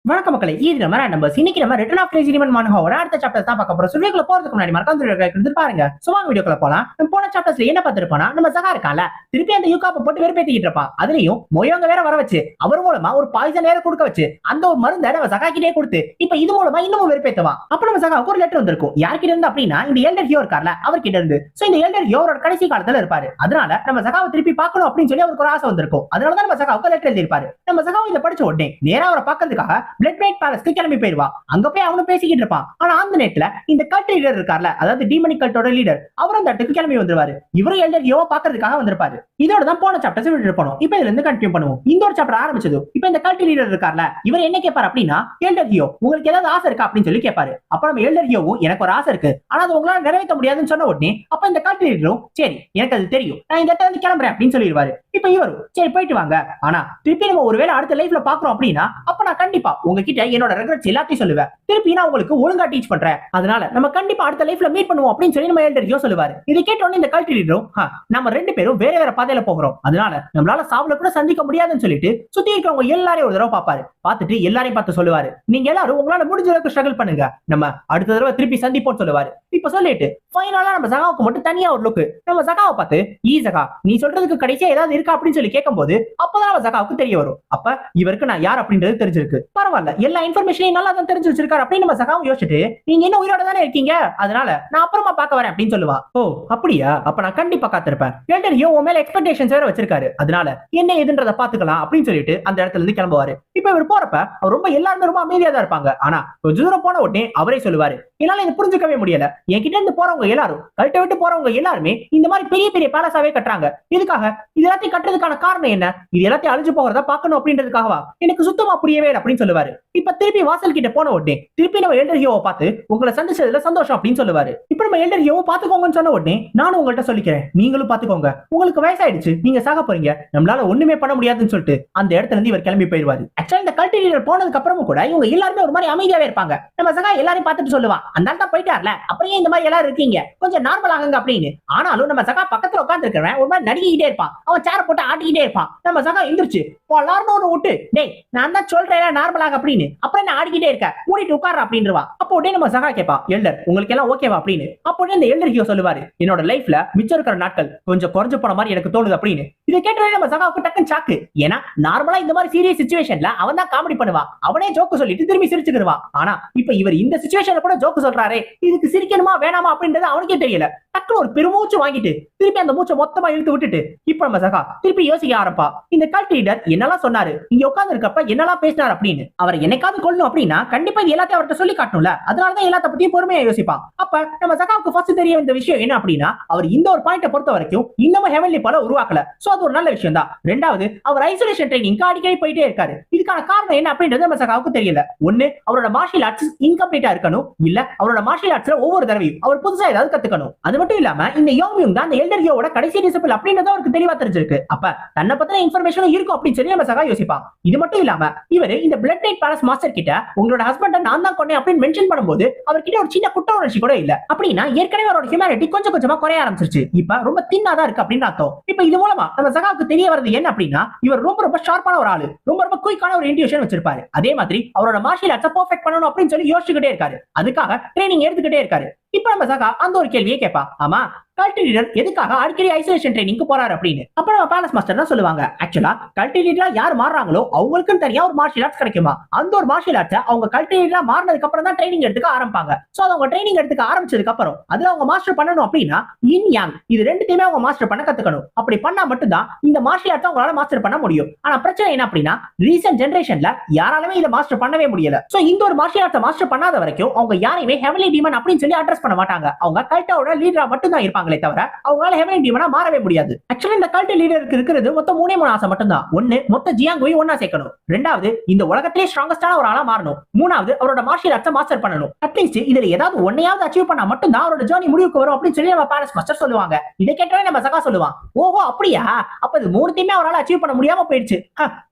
வணக்கம் மக்களே, இது நம்ம நம்பர்ஸ். இன்னைக்கு நம்ம ரிட்டர்ன் ஆஃப் கிரேசி ரிமன் மன்ஹாவோட அடுத்த சாப்டர் தான் பார்க்க போறோம். வீடியோக்குள்ள போறதுக்கு முன்னாடி மறக்காம பாருங்க. சோ வாங்க வீடியோக்குள்ள போலாம். நம்ம போன சாப்டர்ஸ்ல என்ன பார்த்திருப்போம்னா, நம்ம சகா இருக்கான்ல, திருப்பி அந்த யூகாப்பை போட்டு வெறுப்பேத்திக்கிட்டு இருப்பான். அதுலயும் மொயோங்க வேற வர வச்சு அவர் மூலமா ஒரு பாய்சன் வேற கொடுக்க வச்சு அந்த ஒரு மருந்தை நம்ம சகா கிட்டே கொடுத்து இப்ப இது மூலமா இன்னமும் வெறுப்பேத்துவான். அப்ப நம்ம சகாவுக்கு ஒரு லெட்டர் வந்திருக்கும். யார்கிட்ட இருந்து அப்படின்னா, இந்த எல்டர் ஹியோ இருக்கார்ல அவர்கிட்ட இருந்து. சோ இந்த எல்டர் ஹியோ அவரோட கடைசி காலத்துல இருப்பாரு. அதனால நம்ம சகாவை திருப்பி பார்க்கணும் அப்படின்னு சொல்லி அவருக்கு ஒரு ஆசை வந்திருக்கும். அதனாலதான் நம்ம சகாவுக்கு லெட்டர் எழுதிருப்பாரு. நம்ம சகாவை இதை படிச்ச உடனே நேரா அவரை பார்க்கறதுக்காக பிளட் பிரைட் பேலஸ்க்கு கிளம்பி போயிருவா. அங்க போய் அவனு பேசிக்கிட்டு இருப்பான். ஆனா அந்த நேரத்துல இந்த கல்ட் லீடர் இருக்கார்ல, அதாவது டீமனிக் கல்ட்டோட லீடர், அவர் அந்த இடத்துக்கு கிளம்பி வந்துருவாரு. இவரு எல்டர் ஹியோவை பார்க்கிறதுக்காக வந்திருப்பாரு. இதோட தான் போன சாப்டர்ஸ் விட்டு இருப்போம். இப்போ இதுல இருந்து கண்டினியூ பண்ணுவோம். இந்த ஒரு சாப்டர் ஆரம்பிச்சது. இப்போ இந்த கல்ட் லீடர் இருக்கார்ல, இவர் என்ன கேட்பாரு அப்படின்னா, எல்டர் ஹியோ உங்களுக்கு ஏதாவது ஆசை இருக்கா அப்படின்னு சொல்லி கேட்பாரு. அப்ப நம்ம எல்டர் ஹியோவும் எனக்கு ஒரு ஆசை இருக்கு, ஆனா அது உங்களால நிறைவேற்ற முடியாதுன்னு சொன்ன உடனே அப்ப இந்த கல்ட் லீடரும் சரி எனக்கு அது தெரியும், நான் இந்த இடத்துல இருந்து கிளம்புறேன் அப்படின்னு சொல்லிடுவாரு. இப்ப இவரும் சரி போயிட்டு வாங்க, ஆனா திருப்பி நம்ம ஒருவேளை அடுத்த லைஃப்ல பாக்குறோம் அப்படின்னா அப்ப நான் கண்டிப்பா உங்ககிட்ட என்னோட ரெக்ரெட்ஸ் எல்லாத்தையும் சொல்லுவேன். திருப்பி நான் உங்களுக்கு ஒழுங்கா டீச் பண்றேன். அதனால நம்ம கண்டிப்பா அடுத்த லைஃப்ல மீட் பண்ணுவோம் அப்படின்னு சொல்லி நம்ம எல்டர் ஹியோ சொல்லுவாரு. இதை கேட்ட உடனே இந்த கல்ட் லீடரும் நம்ம ரெண்டு பேரும் வேற வேற பாதையில போகிறோம், அதனால நம்மளால சாவுல கூட சந்திக்க முடியாதுன்னு சொல்லிட்டு சுத்தி இருக்கிறவங்க எல்லாரையும் ஒரு தடவை பாப்பாரு. பார்த்துட்டு எல்லாரையும் பார்த்து சொல்லுவாரு, நீங்க எல்லாரும் உங்களால முடிஞ்ச அளவுக்கு ஸ்ட்ரகிள் பண்ணுங்க, நம்ம அடுத்த தடவை திருப்பி சந்திப்போம் சொல்லுவாரு. இப்ப சொல்லிட்டு ஃபைனலா நம்ம சகாவுக்கு மட்டும் தனியா ஒரு லுக். நம்ம சகாவை பார்த்து ஈ சகா நீ சொல்றதுக்கு கடைசியா ஏதாவது இருக்கா அப்படின்னு சொல்லி கேட்கும்போது அப்பதான் நம்ம சகாவுக்கு தெரிய வரும். அப்ப இவருக்கு நான் யார் அப்படின்றது தெரிஞ்சிருக்கு. பரவாயில்ல, எல்லா இன்ஃபர்மேஷனையும் நல்லா தான் தெரிஞ்சு வச்சிருக்காரு அப்படின்னு நம்ம சகாவும் யோசிச்சுட்டு, நீங்க என்ன உயிரோட தானே இருக்கீங்க, அதனால நான் அப்புறமா பார்க்க வரேன் அப்படின்னு சொல்லுவா. ஓ அப்படியா, அப்ப நான் கண்டிப்பா காத்திருப்பேன். எல்டர் ஹியோ உன் மேல எக்ஸ்பெக்டேஷன்ஸ் வேற வச்சிருக்காரு, அதனால என்ன எதுன்றத பாத்துக்கலாம் அப்படின்னு சொல்லிட்டு அந்த இடத்துல இருந்து கிளம்புவாரு. இப்ப இவர் போறப்ப அவர் ரொம்ப எல்லாருமே ரொம்ப அமைதியா தான் இருப்பாங்க. ஆனா கொஞ்ச தூரம் போன உடனே அவரே சொல்லுவாரு, என்னால இதை புரிஞ்சுக்கவே முடியல, என்கிட்ட இருந்து போறவங்க எல்லாரும் கல்ட்டை விட்டு போறவங்க எல்லாருமே இந்த மாதிரி பெரிய பெரிய பேலஸாவே கட்டுறாங்க, இதுக்காக இது எல்லாத்தையும் கட்டுறதுக்கான காரணம் என்ன, இது எல்லாத்தையும் அழிஞ்சு போகிறதா பார்க்கணும் அப்படின்றதுக்காகவா, எனக்கு சுத்தமா புரியவே இல்லை அப்படின்னு சொல்லுவாரு. இப்ப திருப்பி வாசல் கிட்ட போன உடனே திருப்பி நம்ம எல்டர் ஹியோவை பார்த்து உங்களை சந்திச்சதுல சந்தோஷம் அப்படின்னு சொல்லுவாரு. இப்ப நம்ம எல்டர் ஹியோவை பாத்துக்கோங்கன்னு சொன்ன உடனே நானும் உங்கள்கிட்ட சொல்லிக்கிறேன், நீங்களும் பாத்துக்கோங்க, உங்களுக்கு வயசாயிடுச்சு, நீங்க சாக போறீங்க, நம்மளால ஒண்ணுமே பண்ண முடியாதுன்னு சொல்லிட்டு அந்த இடத்துல இருந்து இவர் கிளம்பி போயிருவாரு. ஆக்சுவலா இந்த கல்ட் லீடர் போனதுக்கு அப்புறமும் கூட இவங்க எல்லாருமே ஒரு மாதிரி அமைதியாவே இருப்பாங்க. நம்ம சகா எல்லாரையும் பார்த்துட்டு சொல்லுவான், அந்த ஆள் தான் போயிட்டார்ல, அப்புறம் இந்த மாதிரி எல்லாரும் இருக்கீங்க, கொஞ்சம் நார்மல் ஆகுங்க அப்படின்னு. ஆனாலும் நம்ம சகா பக்கத்துல உட்கார்ந்து இருக்கிறவன் ஒரு மாதிரி நடிக்கிட்டே இருப்பான், அவன் சேர போட்டு ஆட்டிக்கிட்டே இருப்பான். நம்ம சகா எந்திரிச்சு எல்லாரும் ஒன்று விட்டு, டேய் நான் தான் சொல்றேன் நார்மல் ஆக அப்படின்னு, அப்புறம் என்ன ஆடிக்கிட்டே இருக்க, மூடிட்டு உட்கார அப்படின்றவா. அப்போ உடனே நம்ம சகா கேட்பா, எல்டர் உங்களுக்கு எல்லாம் ஓகேவா அப்படின்னு. அப்போ இந்த எல்டர் ஹியோ சொல்லுவாரு, என்னோட லைஃப்ல மிச்சம் இருக்கிற நாட்கள் கொஞ்சம் குறைஞ்சு போன மாதிரி எனக்கு தோணுது அப்படின்னு. இதை கேட்டவே நம்ம சகாவுக்கு டக்குன்னு சாக்கு. ஏன்னா நார்மலா இந்த மாதிரி சீரியஸ் சிச்சுவேஷன்ல அவன் தான் காமெடி பண்ணுவா, அவனே ஜோக்கு சொல்லிட்டு திரும்பி சிரிச்சுக்கிடுவா. ஆனா இப்ப இவர் இந்த சிச்சுவேஷன்ல கூட ஜோக்கு சொல்றாரு, இதுக்கு சிரிக்கணுமா வேணாமா அப்படின்றது அவனுக்கே தெரியல. டக்குனு ஒரு பெருமூச்சு வாங்கிட்டு திருப்பி அந்த மூச்சை மொத்தமா இழுத்து விட்டுட்டு இப்ப நம்ம சகா திருப்பி யோசிக்க ஆரம்பா. இந்த கல்ட் லீடர் என்னெல்லாம் சொன்னாரு, இங்க உட்கார்ந்து இருக்கப்ப என்னெல்லாம் பேசினார் அப்படின்னு. அவர் என்னைக்காவது கொள்ளணும் அப்படின்னா கண்டிப்பா இது எல்லாத்தையும் அவர்கிட்ட சொல்லி காட்டணும்ல, அதனாலதான் எல்லாத்த பத்தியும் பொறுமையா யோசிப்பான். அப்ப நம்ம சகாவுக்கு ஃபர்ஸ்ட் தெரிய இந்த விஷயம் என்ன அப்படின்னா, அவர் இந்த ஒரு பாயிண்ட பொறுத்த வரைக்கும் இன்னமும் ஹெவன்லி போல உருவாக்கல. சோ அது ஒரு நல்ல விஷயம் தான். ரெண்டாவது, அவர் ஐசோலேஷன் ட்ரைனிங் அடிக்கடி போயிட்டே இருக்காரு. இதுக்கான காரணம் என்ன அப்படின்றது நம்ம சகாவுக்கு தெரியல. ஒண்ணு, அவரோட மார்ஷியல் ஆர்ட்ஸ் இன்கம்ப்ளீட்டா இருக்கணும், இல்ல அவரோட மார்ஷியல் ஆர்ட்ஸ்ல ஒவ்வொரு தடவையும் அவர் புதுசா ஏதாவது கத்துக்கணும். அது மட்டும் இல்லாம இந்த யோங் தான் அந்த எல்டர் ஹியோவோட கடைசி டிசிபிள் அப்படின்றது அவருக்கு தெளிவா தெரிஞ்சிருக்கு. அப்ப தன்னை பத்தின இன்ஃபர்மேஷனும் இருக்கும் அப்படின்னு சொல்லி நம்ம சகா யோசிப்பான். இது மட்டும் இல்லாம இவர் இந்த பிளட் நைட் பேலஸ் மாஸ்டர் கிட்ட உங்களோட ஹஸ்பண்ட நான் தான் கொண்டேன் அப்படின்னு மென்ஷன் பண்ணும்போது அவர்கிட்ட ஒரு சின்ன குற்ற உணர்ச்சி கூட இல்ல. அப்படின்னா ஏற்கனவே அவரோட ஹியூமனிட்டி கொஞ்சம் கொஞ்சமா குறைய ஆரம்பிச்சிருச்சு, இப்ப ரொம்ப தின்னாதான் இருக்கு அப்படின்னு அர்த்தம். இப்ப இது மூலமா நம்ம சகாவுக்கு தெரிய வருது என்ன அப்படின்னா, இவர் ரொம்ப ரொம்ப ஷார்ப்பான ஒரு ஆளு, ரொம்ப ரொம்ப குயிக்கான ஒரு இன்ட்யூஷன் வச்சிருப்பாரு. அதே மாதிரி அவரோட மார்ஷியல் ஆர்ட்ஸ் பெர்ஃபெக்ட் பண்ணணும் அப்படின்னு சொல்லி யோசிச்சுக்கிட்டே இருக்காரு, அதுக்காக ட்ரைனிங் எடுத்துக்கிட்டே இருக்காரு. இப்ப நம்ம சகா அந்த ஒரு கேள்வியை கேட்பா, ஆமா கல்ட் லீடர் எதுக்காக அடிக்கடி ஐசோலேஷன் ட்ரைனிங்க்கு போறாரு அப்படின்னு. அப்ப நம்ம பேலஸ் மாஸ்டர் தான் சொல்லுவாங்க, ஆக்சுவலா கல்ட் லீடரா யார் மாறுறாங்களோ அவங்களுக்கும் தனியா ஒரு மார்ஷியல் ஆர்ட்ஸ் கிடைக்குமா, அந்த ஒரு மார்ஷியல் ஆர்ட்ஸ் அவங்க கல்ட் லீடரா மாறினதுக்கு அப்புறம் தான் ட்ரைனிங் எடுத்துக்க ஆரம்பிப்பாங்க. சோ அவங்க ட்ரைனிங் எடுத்துக்க ஆரம்பிச்சதுக்கு அப்புறம் அதுல அவங்க மாஸ்டர் பண்ணணும் அப்படின்னா இன் யாங் இது ரெண்டுத்தையுமே அவங்க மாஸ்டர் பண்ண கத்துக்கணும். அப்படி பண்ணா மட்டும்தான் இந்த மார்ஷியல் ஆர்ட்ஸ் அவங்களால மாஸ்டர் பண்ண முடியும். ஆனா பிரச்சனை என்ன அப்படின்னா, ரீசன்ட் ஜெனரேஷன்ல யாராலுமே இதை மாஸ்டர் பண்ணவே முடியல. சோ இந்த ஒரு மார்ஷியல் ஆர்ட்ஸ் மாஸ்டர் பண்ணாத வரைக்கும் அவங்க யாரையுமே ஹெவன்லி டீமன் அப்படின்னு சொல்லி அட்ரஸ் பண்ண மாட்டாங்க. அவங்க கல்ட்டோட லீடரா மட்டும் தான் இருப்பாங்களே தவிர அவங்களால ஹெவன்லி டீமனா மாறவே முடியாது. ஆக்சுவலி இந்த கல்ட் லீடருக்கு இருக்கிறது மொத்தம் 3 ஆசை மட்டும் தான். ஒன்னு, மொத்த ஜியாங்குவை ஒண்ணா சேர்க்கணும். ரெண்டாவது, இந்த உலகத்திலே ஸ்ட்ராங்கஸ்டான ஒரு ஆளா மாறணும். மூணாவது, அவரோட மார்ஷியல் ஆர்ட்ஸ் மாஸ்டர் பண்ணணும். அட்லீஸ்ட் இதுல ஏதாவது ஒன்னையாவது அச்சீவ் பண்ணா மட்டும் தான் அவரோட ஜர்னி முடிவுக்கு வரும் அப்படின்னு சொல்லி நம்ம பேலஸ் மாஸ்டர் சொல்லுவாங்க. இதை கேட்டவே நம்ம சகா சொல்லுவான், ஓஹோ அப்படியா, அப்ப இது 3த்தையுமே அவரால் அச்சீவ் பண்ண முடியாம போயிடுச்சு,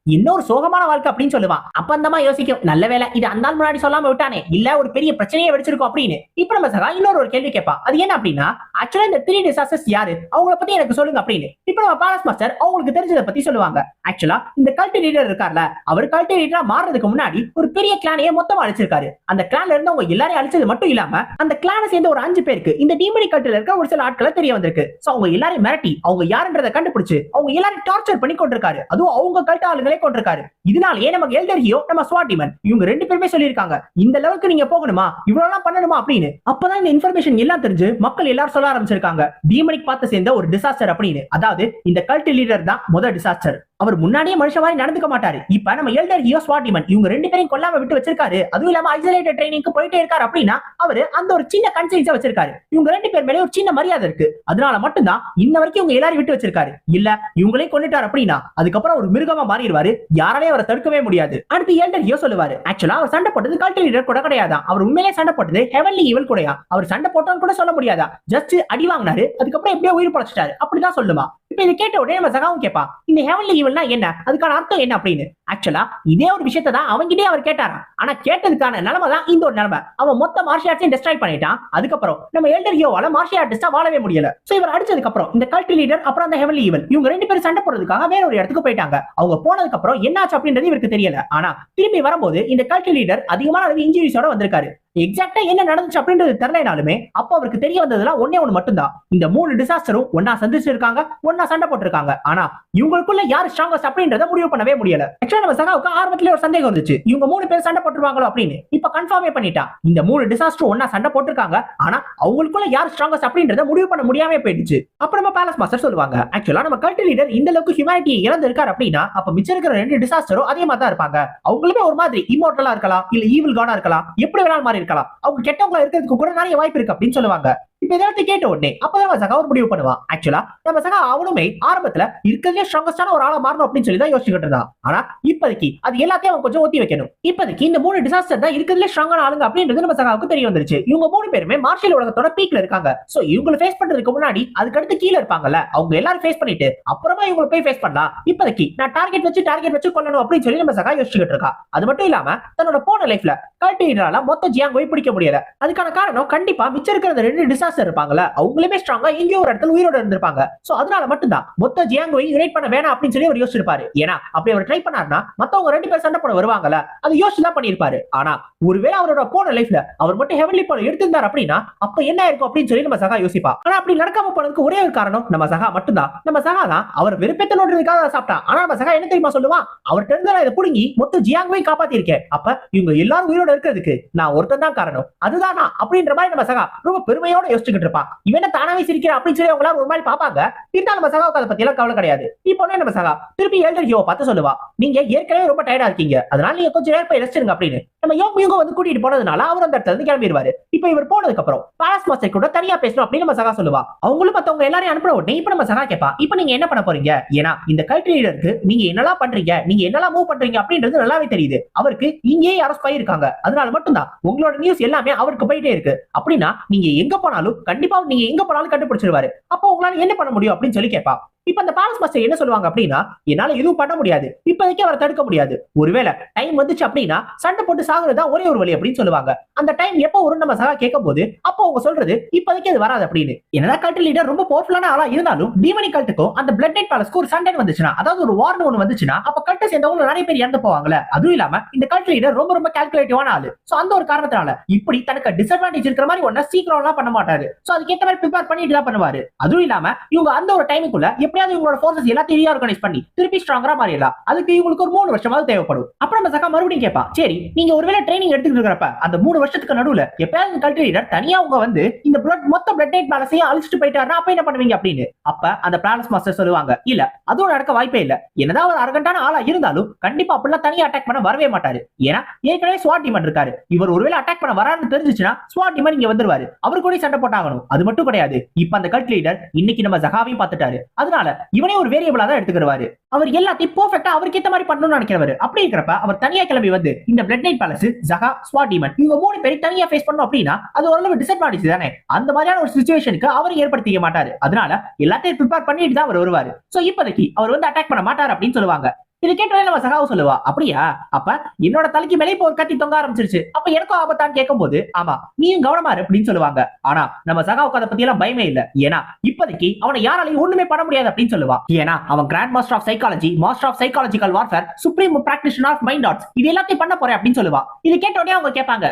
இன்னொரு சோகமான வாழ்க்கை அப்படின்னு சொல்லுவான். அப்ப அந்தமா யோசிக்கும், நல்ல வேலை இது அந்த நாள் முன்னாடி சொல்லாம விட்டானே, இல்ல ஒரு பெரிய பிரச்சனையே வெடிச்சிருக்கும் அப்படின்னு. இப்ப நம்ம சகா இன்னொரு ஒரு கேள்வி கேட்பான். அது என்ன அப்படின்னா, ஆக்சுவலா இந்த 3 டிசாஸ்டர்ஸ் யாரு, அவங்கள பத்தி எனக்கு சொல்லுங்க அப்படின்னு. இப்ப நம்ம பேலஸ் மாஸ்டர் அவங்களுக்கு தெரிஞ்சதை பத்தி சொல்லுவாங்க. ஆக்சுவலா இந்த கல்ட் லீடர் இருக்கார்ல, அவர் கல்ட் லீடரா மாறதுக்கு முன்னாடி ஒரு பெரிய கிளானையே மொத்தமா அழிச்சிருக்காரு. அந்த கிளான்ல இருந்து அவங்க எல்லாரையும் அழிச்சது மட்டும் இல்லாம அந்த கிளானை சேர்ந்த ஒரு 5 பேருக்கு இந்த டீமனி கல்ட்ல இருக்க ஒரு சில ஆட்களை தெரிய வந்திருக்கு. சோ அவங்க எல்லாரையும் மிரட்டி அவங்க யாருன்றதை கண்டுபிடிச்சு அவங்க எல்லாரையும் டார்ச்சர் பண்ணி கொண்டிருக்காரு. அதுவும் அவங்க கல்ட் ஆளுங்களே கொண்டிருக்காரு. இதனாலேயே நமக்கு எல்டர் ஹியோ நம்ம ஸ்வாட் டீமன் இவங்க 2 பேருமே சொல்லியிருக்காங்க, இந்த லெவலுக்கு நீங்க போகணுமா, இவ்வளவு பண்ணணுமா அப்படின்னு. அப்பதான் இந்த இன்ஃபர்மேஷன் எல்லாம் தெரிஞ்சு மக்கள் எல்லாரும் சொல்ல ஆரம்பிச்சிருக்காங்க, டீமனிக் பார்த்து சேர்ந்த ஒரு டிசாஸ்டர் அப்படின்னு. அதாவது இந்த கல்ட் லீடர் தான் முதல் டிசாஸ்டர். அவர் முன்னாடியே மனுஷ மாதிரி நடந்துக்க மாட்டாரு. இப்ப நம்ம எல்டர் ஹியோ ஸ்வாட் டீமன் இவங்க 2 பேரையும் கொல்லாம விட்டு வச்சிருக்காரு. அதுவும் இல்லாம ஐசோலேட்டட் ட்ரைனிங்க்கு போயிட்டே இருக்காரு அப்படின்னா அவரு அந்த ஒரு சின்ன கன்சைன்ஸா வச்சிருக்காரு. இவங்க 2 பேர் மேலே ஒரு சின்ன மரியாதை இருக்கு. அதனால மட்டும்தான் இன்ன வரைக்கும் இவங்க எல்லாரும் விட்டு வச்சிருக்காரு. இல்ல இவங்களையும் கொண்டுட்டார் அப்படின்னா அதுக்கப்புறம் ஒரு மிருகமா மாறிடுவாரு. யாராலையும் அவரை தடுக்கவே முடியாது. அடுத்து எல்டர் ஹியோ சொல்லுவாரு, ஆக்சுவலா அவர் சண்டை போட்டது கல்ட் லீடர் கூட கிடையாதா, அவர் உண்மையிலே சண்டை போட்டது ஹெவன்லி ஈவில் கூடயா. அவர் சண்டை போட்டான்னு கூட சொல்ல முடியாதா, ஜஸ்ட் அடி வாங்கினாரு, அதுக்கப்புறம் எப்படியோ உயிர் படைச்சிட்டாரு அப்படிதான் சொல்லுமா. இப்ப இதை கேட்ட உடனே நம்ம சகாவும் கேட்பா, இந்த ஹெவன்லி ஈவல்னா என்ன, அதுக்கான அர்த்தம் என்ன அப்படின்னு. ஆக்சுவலா இதே ஒரு விஷயத்தை தான் அவங்கிட்டே அவர் கேட்டாரா. ஆனா கேட்டதுக்கான நிலைமை தான் இந்த ஒரு நிலைமை. அவன் மொத்த மார்ஷியல் ஆர்ட்ஸையும் டெஸ்ட்ராய் பண்ணிட்டான். அதுக்கப்புறம் நம்ம எல்டர் ஹியோவால மார்ஷியல் ஆர்டிஸ்டா வாழவே முடியல. சோ இவர் அடிச்சதுக்கு அப்புறம் இந்த கல்ட் லீடர் அப்புறம் அந்த ஹெவன்லி ஈவல் இவங்க 2 பேரும் சண்டை போடுறதுக்காக வேற ஒரு இடத்துக்கு போயிட்டாங்க. அவங்க போனதுக்கு அப்புறம் என்னாச்சு அப்படின்றது இவருக்கு தெரியல. ஆனா திரும்பி வரும்போது இந்த கல்ட் லீடர் அதிகமான அளவு இன்ஜுரிஸோட வந்திருக்காரு. எக்ஸாக்ட்டா என்ன நடந்துச்சு அப்படின்றது தெரியலனாலுமே அப்ப அவருக்கு தெரிய வந்ததுலாம் ஒண்ணே ஒண்ணு மட்டும்தான், இந்த 3 டிசாஸ்டரும் ஒன்னா சந்திச்சிருக்காங்க, ஒன்னா சண்டை போட்டிருக்காங்க. ஆனா இவங்களுக்குள்ள யாரு ஸ்ட்ராங்கஸ்ட் அப்படின்றத முடிவு பண்ணவே முடியல. ஆக்சுவலா நம்ம சகாவுக்கு ஆரம்பத்திலே ஒரு சந்தேகம் வந்துச்சு, இவங்க 3 பேர் சண்டை போட்டுருவாங்களோ அப்படின்னு. இப்ப கன்ஃபார்மே பண்ணிட்டா, இந்த 3 டிசாஸ்டர் ஒன்னா சண்டை போட்டிருக்காங்க. ஆனா அவங்களுக்குள்ள யார் ஸ்ட்ராங்கஸ்ட் அப்படின்றத முடிவு பண்ண முடியாம போயிடுச்சு. அப்ப நம்ம பேலஸ் மாஸ்டர் சொல்லுவாங்க, ஆக்சுவலா நம்ம கல்ட் லீடர் இந்த அளவுக்கு ஹியூமனிட்டியை இழந்து இருக்காரு அப்படின்னா அப்ப மிச்சம் இருக்கிற 2 டிசாஸ்டரும் அதே மாதிரி தான் இருப்பாங்க. அவங்களுமே ஒரு மாதிரி இம்மோர்டலா இருக்கலாம், இல்ல ஈவில் காடா இருக்கலாம், எப்படி வேணாலும் மாறி இருக்கலாம். அவங்க கெட்டவங்களா இருக்கிறதுக்கு கூட நிறைய வாய்ப்பு இருக்கு அப்படின்னு சொல்லுவாங்க. இப்ப இதெல்லாம் கேட்ட உடனே அப்பதான் சகா ஒரு முடிவு பண்ணுவான். ஆக்சுவலா நம்ம சகா அவனுமே ஆரம்பத்துல இருக்கிறதே ஸ்ட்ராங்கஸ்டான ஒரு ஆளா மாறணும் அப்படின்னு சொல்லி தான் யோசிச்சுட்டு இருந்தான். ஆனா இப்போதைக்கு அது எல்லாத்தையும் அவன் கொஞ்சம் ஒத்தி வைக்கணும். இப்போதைக்கு இந்த 3 டிசாஸ்டர் தான் இருக்கிறதுல ஸ்ட்ராங்கான ஆளுங்க அப்படின்றது நம்ம சகாவுக்கு தெரிய வந்துருச்சு. இவங்க 3 பேருமே மார்ஷியல் உலகத்தோட பீக்ல இருக்காங்க. சோ இவங்களை ஃபேஸ் பண்றதுக்கு முன்னாடி அதுக்கு அடுத்து கீழே இருப்பாங்கல்ல, அவங்க எல்லாரும் ஃபேஸ் பண்ணிட்டு அப்புறமா இவங்களை போய் ஃபேஸ் பண்ணலாம். இப்போதைக்கு நான் டார்கெட் வச்சு கொல்லணும் அப்படின்னு சொல்லி நம்ம சகா யோசிச்சுட்டு இருக்கா. அது மட்டும் இல்லாம தன்னோட போன லைஃப்ல கல்ட் லீடரால மொத்த ஜியாங்கோவை பிடிக்க முடியல. அதுக்கான காரணம் கண்டிப்பா மிச்சம் இருக்கிற 2 டிசாஸ்டர் இருப்பாங்கல்ல, அவங்களுமே ஸ்ட்ராங்கா எங்கேயோ ஒரு இடத்துல உயிரோட இருந்திருப்பாங்க. சோ அதனால மட்டும்தான் மொத்த ஜியாங்கோவை யுனைட் பண்ண வேணாம் அப்படின்னு சொல்லி அவர் யோசிச்சிருப்பாரு. ஏன்னா அப்படி அவர் ட்ரை பண்ணாருன்னா மத்தவங்க 2 பேர் சண்டை போட வருவாங்கல்ல, அதை யோசிச்சு தான் பண்ணிருப்பாரு. ஆனா ஒருவேளை அவரோட போன லைஃப்ல அவர் மட்டும் ஹெவன்லி பவர் எடுத்திருந்தார் அப்படின்னா அப்ப என்ன இருக்கும் அப்படின்னு சொல்லி நம்ம சகா யோசிப்பா. ஆனா அப்படி நடக்காம போனதுக்கு ஒரே ஒரு காரணம் நம்ம சகா மட்டும்தான். நம்ம சகா தான் அவர் விருப்பத்தை நோடுறதுக்காக சாப்பிட்டான். ஆனா நம்ம சகா என்ன தெரியுமா சொல்லுவான், அவர்கிட்ட இருந்து நான் இதை புடுங்கி மொத்த ஜியாங்கோவை காப்பாத்தி இருக்கேன். அப்ப இவங்க எல்லாரும் உயிரோட இருக்கிறதுக்கு நான் ஒருத்தன் தான் காரணம், அதுதான் நான் அப்படின்ற மாதிரி நம்ம சகா ரொம்ப பெருமையோட யோசிச்சுக்கிட்டு இருப்பான். இவன தானாவே சிரிக்கிற அப்படின்னு சொல்லி அவங்க ஒரு மாதிரி பாப்பாங்க. இருந்தாலும் நம்ம சகாவுக்கு அதை பத்தி எல்லாம் கவலை கிடையாது. இப்போ நம்ம சகா திருப்பி எல்டர் ஹியோவை பார்த்து சொல்லுவா, நீங்க ஏற்கனவே ரொம்ப டயர்டா இருக்கீங்க, அதனால நீங்க கொஞ்சம் நேரம் போய் ரெஸ்ட் எடுங்க அப்படின்னு. நம்ம யோங் வந்து கூட்டிட்டு போனதுனால அவர் அந்த இடத்துல இருந்து கிளம்பிடுவாரு. இப்போ இவர் போனதுக்கு அப்புறம் பேலஸ் மாஸ்டர் கூட தனியா பேசணும் அப்படின்னு நம்ம சகா சொல்லுவா. அவங்களும் மத்தவங்க எல்லாரையும் அனுப்பின உடனே இப்ப நம்ம சகா கேட்பா, இப்போ நீங்க என்ன பண்ண போறீங்க, ஏன்னா இந்த கல்ட் லீடருக்கு நீங்க என்னெல்லாம் பண்றீங்க, நீங்க என்னெல்லாம் மூவ் பண்றீங்க அப்படின்றது நல்லாவே தெரியுது. அவருக்கு இங்கேயே யாரோ ஸ்பை இருக்காங்க, அதனால மட்டும்தான் உங்களோட நியூஸ் எல்லாமே அவருக்கு போயிட்டே இருக்கு. அப்படின்னா நீங்க எங்க போனாலும் கண்டிப்பா நீங்க எங்க போனாலும் கண்டுபிடிச்சிருவாரு. அப்போ உங்களால என்ன பண்ண முடியும் அப்படின்னு சொல்லி கேட்பா. இப்ப அந்த பேலஸ் மாஸ்டர் என்ன சொல்லுவாங்க அப்படின்னா, என்னால எதுவும் பண்ண முடியாது, இப்போதைக்கு அவரை தடுக்க முடியாது. ஒருவேளை டைம் வந்துச்சு அப்படின்னா சண்டை போட்டு சாகுறதா ஒரே ஒரு வழி அப்படின்னு சொல்லுவாங்க. அந்த டைம் எப்போ வரும் நம்ம சகா கேட்கும் போது அப்போ அவங்க சொல்றது இப்போதைக்கு அது வராது அப்படின்னு. என்னடா கல்ட் லீடர் ரொம்ப பவர்ஃபுல்லான ஆளா இருந்தாலும் டீமனி கல்ட்டுக்கும் அந்த பிளட் நைட் பேலஸ்க்கு ஒரு சண்டை வந்துச்சுன்னா, அதாவது ஒரு வார்னு ஒன்று வந்துச்சுன்னா அப்ப கல்ட்டை சேர்ந்தவங்க நிறைய பேர் இறந்து போவாங்கல்ல. அதுவும் இல்லாம இந்த கல்ட் லீடர் ரொம்ப ரொம்ப கால்குலேட்டிவான ஆளு. சோ அந்த ஒரு காரணத்தினால இப்படி தனக்கு டிஸ்அட்வான்டேஜ் இருக்கிற மாதிரி ஒண்ணு சீக்கிரம் பண்ண மாட்டாரு. சோ அதுக்கு ஏற்ற மாதிரி ப்ரிப்பேர் பண்ணிட்டு தான் பண்ணுவாரு. அதுவும் இல்லாம இவங்க அந்த ஒரு டைமுக்குள்ள எப்படியாவது இவங்களோட ஃபோர்ஸஸ் எல்லாத்தையும் ரீஆர்கனைஸ் பண்ணி திருப்பி ஸ்ட்ராங்கரா மாறிடலாம். அதுக்கு இவங்களுக்கு ஒரு 3 வருஷமாவது தேவைப்படும். அப்புறம் நம்ம சகா மறுபடியும் கேட்பா, சரி நீங்க ஒருவேளை ட்ரைனிங் எடுத்துட்டு இருக்கிறப்ப அந்த 3 வருஷத்துக்கு நடுவுல எப்பயாவது கல்ட் லீடர் தனியா அவங்க வந்து இந்த மொத்த பிளட் நைட் பேலஸையும் அழிச்சிட்டு போயிட்டாருன்னா அப்ப என்ன பண்ணுவீங்க அப்படின்னு. அப்ப அந்த பேலஸ் மாஸ்டர் சொல்லுவாங்க, இல்ல அதுவும் நடக்க வாய்ப்பே இல்ல. என்னதான் ஒரு அரகண்டான ஆளா இருந்தாலும் கண்டிப்பா அப்படிலாம் தனியா அட்டாக் பண்ண வரவே மாட்டாரு. ஏன்னா ஏற்கனவே ஸ்வாட் டீமன் இருக்காரு. இவர் ஒருவேளை அட்டாக் பண்ண வரான்னு தெரிஞ்சுச்சுன்னா ஸ்வாட் டீமன் இங்க வந்துருவாரு. அவர் கூட சண்டை போட்டாகணும். அது மட்டும் கிடையாது, இப்ப அந்த கல்ட் லீடர் இன்னைக்கு நம்ம சகாவையும் பார்த்துட்டாரு. அதனால இவனே ஒரு வேரியபிளா தான் எடுத்துக்கிறாரு. அவர் எல்லாத்தையும் பெர்ஃபெக்ட்டா அவருக்கு ஏத்த மாதிரி பண்ணணும்னு நினைக்கிறவர். அப்படி இருக்கிறப்ப அவர் தனியா கிளம்பி வந்து இந்த பிளட் நைட் பேலஸ், ஜகா, ஸ்வாட் டீமன் இவங்க 3 பேரை தனியா ஃபேஸ் பண்ணணும் அப்படின்னா அது ஓரளவு டிஸ்அட்வான்டேஜ் தானே. அந்த மாதிரியான ஒரு சிச்சுவேஷனுக்கு அவர் ஏற்படுத்திக்க மாட்டாரு. அதனால எல்லாத்தையும் ப்ரிப்பேர் பண்ணிட்டு தான் அவர் வருவாரு. சோ இப்போதைக்கு அவர் வந்து அட்டாக் பண்ண மாட்டார் அப்படின்னு சொல்லுவாங்க. இது கேட்டோடனே நம்ம சகாவும் சொல்லுவா, அப்படியா, அப்ப என்னோட தலைக்கு மேலே இப்போ ஒரு கத்தி தொங்க ஆரம்பிச்சிருச்சு, அப்ப எனக்கும் ஆபத்தான்னு கேட்கும்போது, ஆமா நீயும் கவனமா இரு அப்படின்னு சொல்லுவாங்க. ஆனா நம்ம சகாவுக்கு அதை பத்தி எல்லாம் பயமே இல்ல. ஏன்னா இப்போதைக்கு அவனை யாராலையும் ஒண்ணுமே பண்ண முடியாது அப்படின்னு சொல்லுவா. ஏன்னா அவன் grand master of psychology, master of psychological warfare, supreme practitioner of mind arts, இது எல்லாத்தையும் பண்ண போறேன் அப்படின்னு சொல்லுவா. இது கேட்டோடனே அவங்க கேட்பாங்க,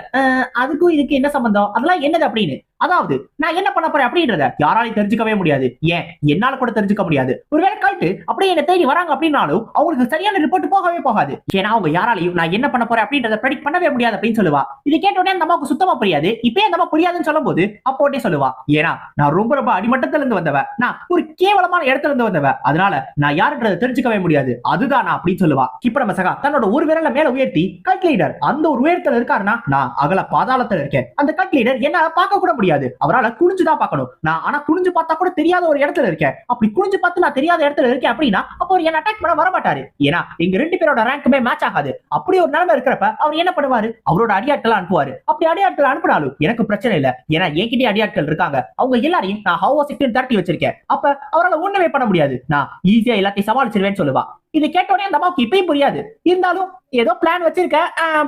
அதுக்கும் இதுக்கு என்ன சம்பந்தம், அதெல்லாம் என்னது அப்படின்னு. அதாவது நான் என்ன பண்ண போறேன் அப்படின்றத யாராலையும் தெரிஞ்சுக்கவே முடியாது, ஏன் என்னால கூட தெரிஞ்சுக்க முடியாது. ஒருவேளை கல்ட்டு அப்படியே என்ன தேடி வராங்க அப்படின்னாலும் அவங்களுக்கு சரியான ரிப்போர்ட் போகவே போகாது. ஏன்னா அவங்க யாராலையும் நான் என்ன பண்ண போறேன் அப்படின்றத ப்ரெடிக்ட் பண்ணவே முடியாது அப்படின்னு சொல்லுவா. இது கேட்டோடனே நமக்கு சுத்தமா புரியாது. இப்பயே நம்ம புரியாதுன்னு சொல்லும் போது அப்போட்டே சொல்லுவா, ஏன்னா நான் ரொம்ப ரொம்ப அடிமட்டத்துல இருந்து வந்தவ, நான் ஒரு கேவலமான இடத்துல இருந்து வந்தவ, அதனால நான் யாருன்றதை தெரிஞ்சுக்கவே முடியாது, அதுதான் நான் அப்படின்னு சொல்லுவா. இப்ப நம்ம சகா தன்னோட ஒரு விரல மேல உயர்த்தி, கல்ட் லீடர் அந்த ஒரு உயரத்துல இருக்காருன்னா நான் அகல பாதாளத்துல இருக்கேன், அந்த கல்ட் லீடர் என்னால பார்க்க கூட முடியாது, அவரால் குனிஞ்சுதான் பார்க்கணும், நான் ஆனா குனிஞ்சு பார்த்தா கூட தெரியாத ஒரு இடத்துல இருக்கேன், அப்படி குனிஞ்சு பார்த்து நான் தெரியாத இடத்துல இருக்கேன் அப்படின்னா அப்போ அவர் என்ன அட்டாக் பண்ண வர மாட்டாரு, ஏன்னா எங்க ரெண்டு பேரோட ரேங்க்குமே மேட்ச் ஆகாது. அப்படி ஒரு நிலைமை இருக்கிறப்ப அவர் என்ன பண்ணுவாரு, அவரோட அடியாட்கள் அனுப்புவாரு. அப்படி அடியாட்கள் அனுப்பினாலும் எனக்கு பிரச்சனை இல்ல, ஏன்னா என்கிட்ட அடியாட்கள் இருக்காங்க, அவங்க எல்லாரையும் நான் ஹவ் தட்டி வச்சிருக்கேன், அப்ப அவரால் ஒண்ணுமே பண்ண முடியாது, நான் ஈஸியா எல்லாத்தையும் சமாளிச்சிருவேன்னு சொல்லுவா. இது கேட்டோடனே அந்த அம்மாவுக்கு இப்பயும் புரியாது, இருந்தாலும் ஏதோ பிளான் வச்சிருக்க,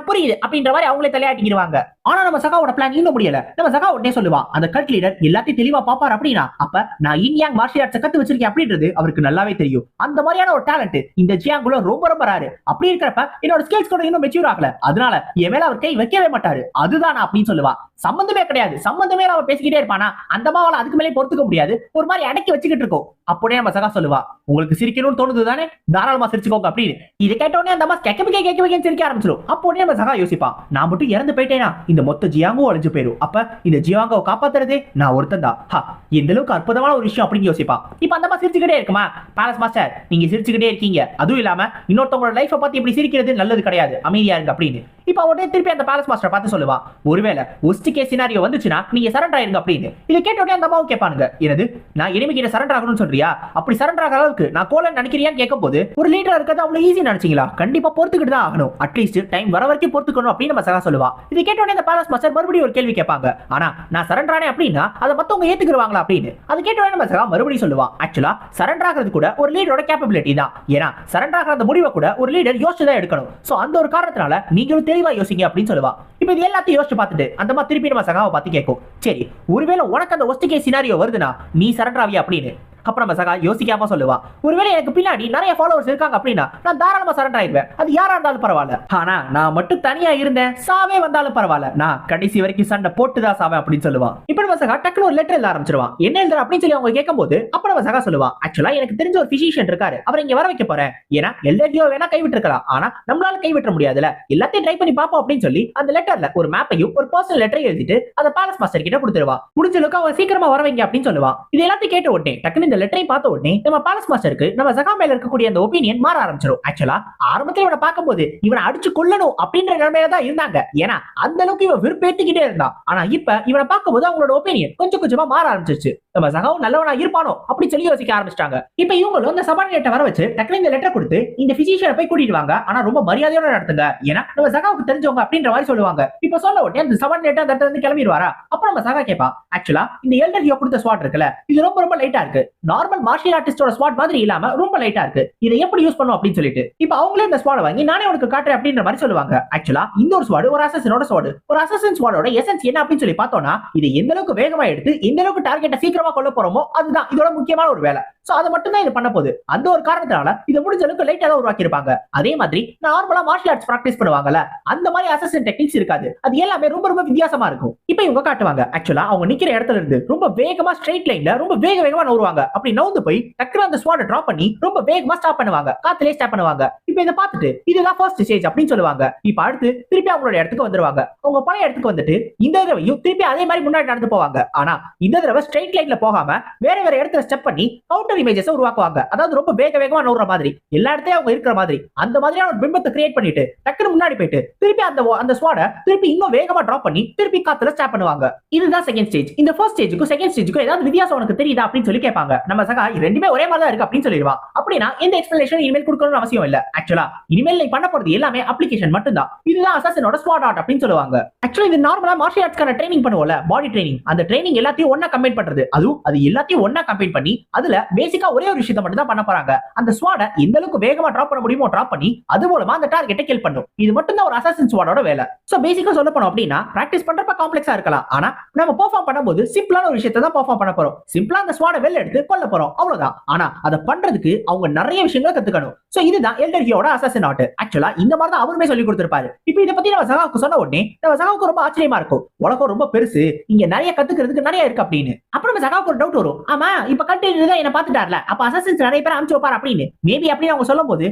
புரியுது அப்படின்ற மாதிரி அவங்களே தலையாட்டிக்கிடுவாங்க. ஆனா நம்ம சகாவோட பிளான் இன்னும் முடியல. நம்ம சகா உடனே சொல்லுவா, அந்த கல்ட் லீடர் எல்லாத்தையும் தெளிவா பாப்பார் அப்படின்னா அப்ப நான் இன்யாங் மார்ஷியல் ஆர்ட்ஸ் கத்து வச்சிருக்கேன் அப்படின்றது அவருக்கு நல்லாவே தெரியும். அந்த மாதிரியான ஒரு டேலண்ட் இந்த ஜியாங்குல ரொம்ப ரொம்ப ராரு. அப்படி இருக்கிறப்ப என்னோட ஸ்கில்ஸ் கூட இன்னும் மெச்சூர் ஆகல, அதனால என் மேல அவர் கை வைக்கவே மாட்டாரு, அதுதான் அப்படின்னு சொல்லுவா. சம்பந்தமே கிடையாது, சம்பந்தமே அவன் பேசிக்கிட்டே இருப்பானா அந்த மாவால அதுக்கு மேலே பொறுத்துக்க முடியாது, ஒரு மாதிரி அடக்கி வச்சுக்கிட்டு இருக்கோம். அப்படியே நம்ம சகா சொல்லுவா, உங்களுக்கு சிரிக்கணும்னு தோணுது தானே, தாராளமா சிரிச்சுக்கோங்க அப்படின்னு. இது கேட்டோடனே அந்த அம்மா கேட்க சிரிக்க ஆரம்பிச்சிடும். அப்போடனே நம்ம சகா யோசிப்பான், நான் மட்டும் இறந்து போயிட்டேனா இந்த மொத்த ஜியாங்கும் அழிஞ்சு போயிடும், அப்ப இந்த ஜியாங்கை காப்பாத்துறதே நான் ஒருத்தன் தான், எந்த அளவுக்கு அற்புதமான ஒரு விஷயம் அப்படின்னு யோசிப்பான். இப்ப அந்த அம்மா சிரிச்சுக்கிட்டே இருக்குமா, பேலஸ் மாஸ்டர் நீங்க சிரிச்சுக்கிட்டே இருக்கீங்க, அதுவும் இல்லாம இன்னொருத்தவங்களோட லைஃபை பத்தி இப்படி சிரிக்கிறது நல்லது கிடையாது, அமைதியா இருங்க அப்படின்னு. இப்ப உடனே திருப்பி அந்த பேலஸ் மாஸ்டர் பார்த்து சொல்லுவா, ஒருவேளை ஒஸ்ட் கேஸ் சினாரியோ வந்துச்சுன்னா நீங்க சரண்டர் ஆயிருங்க அப்படின்னு. இதை கேட்டோடனே அந்த அம்மாவும் கேட்பானுங்க, என்னது நான் எனிமி கிட்ட சரண்டர் ஆகணும்னு சொல்றியா, அப்படி சரண்டர் ஆகிற அளவுக்கு நான் கோலன் நினைக்கிறியான்னு கேட்கும் போது ஒரு லீடர் இருக்கிறது அவ்வளவு ஈஸி நினைச்சீங்களா, கண்டிப்பா பொறுத்துக்கிட்டு தான் ஆகணும், அட்லீஸ்ட் டைம் வர வரைக்கும் பொறுத்துக்கணும் அப்படின்னு நம்ம சகா சொல்லுவா. இது கேட்டோடனே இந்த பேலஸ் மாஸ்டர் மறுபடியும் ஒரு கேள்வி கேட்பாங்க, ஆனா நான் சரண்டர் ஆனே அப்படின்னா அதை மத்தவங்க ஏத்துக்குவாங்களா அப்படின்னு. அது கேட்டோடனே நம்ம சகா மறுபடியும் சொல்லுவா, ஆக்சுவலா சரண்டர் ஆகிறது கூட ஒரு லீடரோட கேப்பபிலிட்டி தான், ஏன்னா சரண்டர் ஆகிற அந்த முடிவை கூட ஒரு லீடர் யோசிச்சு தான் எடுக்கணும், சோ அந்த ஒரு காரணத்தினால நீங்களும் தெளிவா யோசிங்க அப்படின்னு சொல்லுவா. இப்ப இது எல்லாத்தையும் யோசிச்சு பார்த்துட்டு அந்த மாதிரி திருப்பி நம்ம சகாவை பார்த்து கேட்கும், சரி ஒருவேளை உனக்கு அந்த ஒஸ்ட் கேஸ் சினாரியோ வருதுன்னா நீ சரண்டர் ஆவியா அப்படின்னு. அப்புறம் நம்ம சகா யோசிக்காம சொல்லுவா, ஒருவேளை எனக்கு பின்னாடி நிறைய ஃபாலோவர்ஸ் இருக்காங்க அப்படின்னா நான் தாராளமா சரண்டர் ஆயிடுவேன், அது யாரா இருந்தாலும் பரவாயில்ல, ஆனா நான் மட்டும் தனியா இருந்தேன் சாவே வந்தாலும் பரவாயில்ல, நான் கடைசி வரைக்கும் சண்டை போட்டுதான் சாவேன் அப்படின்னு சொல்லுவா. இப்ப நம்ம சகா டக்குனு ஒரு லெட்டர் எழுத ஆரம்பிச்சிருவான். என்ன எழுதுற அப்படின்னு சொல்லி அவங்க கேட்கும்போது அப்ப நம்ம சகா சொல்லுவா, ஆக்சுவலா எனக்கு தெரிஞ்ச ஒரு பிசிஷியன் இருக்காரு, அவர் இங்க வர வைக்க போறேன், ஏன்னா எல்லாத்தையும் வேணா கைவிட்டு இருக்கலாம், ஆனா நம்மளால கைவிட்ட முடியாதுல, எல்லாத்தையும் ட்ரை பண்ணி பாப்போம் அப்படின்னு சொல்லி அந்த லெட்டர்ல ஒரு மேப்பையும் ஒரு பர்சனல் லெட்டரையும் எழுதிட்டு அந்த பேலஸ் மாஸ்டர் கிட்ட கொடுத்துருவா. முடிஞ்ச அளவுக்கு அவங்க சீக்கிரமா வர வைங்க அப்படின்னு சொல்லுவா. இது எல்லாத்தையும் கேட்ட உடனே டக்குனு இந்த லெட்டரை பார்த்த உடனே நம்ம பேலஸ் மாஸ்டருக்கு நம்ம சகா மேல இருக்கக்கூடிய அந்த ஒப்பீனியன் மாற ஆரம்பிச்சிடும். ஆக்சுவலா ஆரம்பத்துல இவனை பார்க்கும்போது இவனை அடிச்சு கொல்லணும் அப்படின்ற நிலைமையில தான் இருந்தாங்க, ஏன்னா அந்த அளவுக்கு இவன் விருப்பேத்திக்கிட்டே இருந்தான். ஆனா இப்ப இவனை பார்க்கும்போது அவங்களோட ஒப்பீனியன் கொஞ்சம் கொஞ்சமா மாற ஆரம்பிச்சிருச்சு. நம்ம சகாவும் நல்லவனா இருப்பானோ அப்படி சொல்லி யோசிக்க ஆரம்பிச்சிட்டாங்க. இப்ப இவங்களும் அந்த சபார்டினேட்டை வர வச்சு டக்குனு இந்த லெட்டர் கொடுத்து இந்த பிசிஷியனை போய் கூட்டிட்டு வாங்க, ஆனா ரொம்ப மரியாதையோட நடத்துங்க, ஏன்னா நம்ம சகாவுக்கு தெரிஞ்சவங்க அப்படின்ற மாதிரி சொல்லுவாங்க. இப்ப சொல்ல உடனே அந்த சபார்டினேட்டர் அந்த இடத்துல இருந்து கிளம்பிடுவாரா. அப்புறம் நம்ம சகா கேட்பா, ஆக்சுவலா இந்த எல்டர் ஹியோ கொடுத்த ஸ்வாட் இருக்குல்ல, இது ரொம்ப ரொம்ப லைட்டா இருக்கு, நார்மல் மார்ஷியல் ஆர்டிஸ்டோட ஸ்வாட் மாதிரி இல்லாம ரொம்ப லைட்டா இருக்கு, இதை எப்படி யூஸ் பண்ணும் அப்படின்னு சொல்லிட்டு இப்ப அவங்களே இந்த ஸ்வாட் வாங்கி நானே உனக்கு காட்டுறேன் அப்படின்ற மாதிரி சொல்லுவாங்க. ஆக்சுவலா இந்த ஒரு ஸ்வாட் ஒரு அசசினோட ஸ்வாட், ஒரு அசசின் ஸ்வாடோட எசன்ஸ் என்ன அப்படின்னு சொல்லி பார்த்தோம்னா இது எந்த அளவுக்கு வேகமா எடுத்து எந்த அளவுக்கு டார்கெட்டை சீக்கிரமா கொல்ல போறோமோ அதுதான் இதோட முக்கியமான ஒரு வேலை. சோ அதை மட்டும் தான் இது பண்ண போகுது. அந்த ஒரு காரணத்தினால இதை முடிஞ்ச அளவுக்கு லைட்டா தான் உருவாக்கி இருப்பாங்க. அதே மாதிரி நார்மலா மார்ஷியல் ஆர்ட்ஸ் பிராக்டிஸ் பண்ணுவாங்கல்ல, அந்த மாதிரி அசசின் டெக்னிக்ஸ் இருக்காது, அது எல்லாமே ரொம்ப ரொம்ப வித்தியாசமா இருக்கும். இப்போ இவங்க காட்டுவாங்க, ஆக்சுவலா அவங்க நிக்கிற இடத்துல இருந்து ரொம்ப வேகமா ஸ்ட்ரைட் லைன்ல ரொம்ப வேகமா நவுருவாங்க. அப்படி நவுந்து போய் டக்குனு அந்த ஸ்வாட் டிராப் பண்ணி ரொம்ப வேகமா ஸ்டாப் பண்ணுவாங்க, காத்துலயே ஸ்டாப் பண்ணுவாங்க. இப்போ இதை பார்த்துட்டு இதுதான் ஃபர்ஸ்ட் ஸ்டேஜ் அப்படின்னு சொல்லுவாங்க. இப்போ அடுத்து திருப்பி அவங்களோட இடத்துக்கு வந்துருவாங்க. அவங்க பழைய இடத்துக்கு வந்துட்டு இந்த தடவையும் திருப்பி அதே மாதிரி முன்னாடி நடந்து போவாங்க. ஆனா இந்த தடவை ஸ்ட்ரைட் லைன்ல போகாம வேற வேற இடத்துல ஸ்டெப் பண்ணி கவுண்டர் இமேஜஸ் உருவாக்குவாங்க. அதாவது ரொம்ப வேகமா நவுற மாதிரி, எல்லா இடத்தையும் அவங்க இருக்கிற மாதிரி அந்த மாதிரியான ஒரு பிம்பத்தை கிரியேட் பண்ணிட்டு டக்குனு முன்னாடி போயிட்டு திருப்பி அந்த ஸ்வாட திருப்பி இன்னும் வேகமா டிராப் பண்ணி திருப்பி காத்துல ஸ்டாப் பண்ணுவாங்க. இதுதான் செகண்ட் ஸ்டேஜ். இந்த ஃபர்ஸ்ட் ஸ்டேஜுக்கும் செகண்ட் ஸ்டேஜுக்கும் ஏதாவது வித்தியாசம் உனக்கு தெரியுதா அப்படின்னு சொல்லி கேட்பாங்க. நம்ம சகா ரெண்டுமே ஒரே மாதிரி தான் இருக்கு அப்படின்னு சொல்லிடுவா. அப்படின்னா எந்த எக்ஸ்பிளனேஷன் இனிமேல் கொடுக்கணும்னு அவசியம் இல்ல. ஆக்சுவலா இனிமேல் நீ பண்ண போறது எல்லாமே அப்ளிகேஷன் மட்டும் தான். இதுதான் அசாசினோட ஸ்வாட் ஆர்ட் அப்படின்னு சொல்லுவாங்க. ஆக்சுவலா இது நார்மலா மார்ஷியல் ஆர்ட்ஸ்க்கான ட்ரைனிங் பண்ணுவோம்ல, பாடி ட்ரைனிங், அந்த ட்ரைனிங் எல்லாத்தையும் ஒண்ணா கம்பைன் பண்றது, அது எல்லாத்தையும் ஒண்ணா கம்பைன் பண்ணி அதுல பேசிக்கா ஒரே ஒரு விஷயத்தை மட்டும் தான் பண்ண போறாங்க. அந்த ஸ்வாட எந்த அளவுக்கு வேகமா டிராப் பண்ண முடியுமோ டிராப் பண்ணி அது மூலமா அந்த டார்கெட்டை கில் பண்ணும். இது மட்டும் தான் ஒரு அசாசின் ஸ்வாடோட வேலை. சோ பேசிக்கா சொல்ல போனோம் அப்படின்னா பிராக்டிஸ் பண்றப்ப காம்ப்ளெக்ஸா இருக்கலாம். ஆனா நம்ம பெர்ஃபார்ம் பண்ணும்போது சிம்பிளான ஒரு விஷயத்தை தான் பெர்ஃபார்ம் பண்ண போறோம். சிம்பிளா அந்த ஸ்வாட வெளில எடுத்து கொல்ல போறோம். அவ்வளவுதான். ஆனா அதை பண்றதுக்கு அவங்க நிறைய விஷயங்களை கத்துக்கணும். சோ இதுதான் எல்டர் ஹியோட அசாசின் ஆர்ட். ஆக்சுவலா இந்த மாதிரி தான் அவருமே சொல்லி கொடுத்திருப்பாரு. இப்போ இத பத்தி நம்ம சகாவுக்கு சொன்ன உடனே நம்ம சகாவுக்கு ரொம்ப ஆச்சரியமா இருக்கும். உலகம் ரொம்ப பெருசு, இங்க நிறைய கத்துக்கிறதுக்கு நிறைய இருக்கு அப்படின்னு. அப்புறம் நம்ம சகாவுக்கு ஒரு டவுட் வரும். ஆமா இப்ப கண்டினியூ தான் என்ன பாத்துட்டார்ல, அப்ப அசாசின்ஸ் நிறைய பேர் அனுப்பிச்சு வைப்பார் அப்படின்னு. மேபி அப்படின்னு அவங்க சொல்லும் போது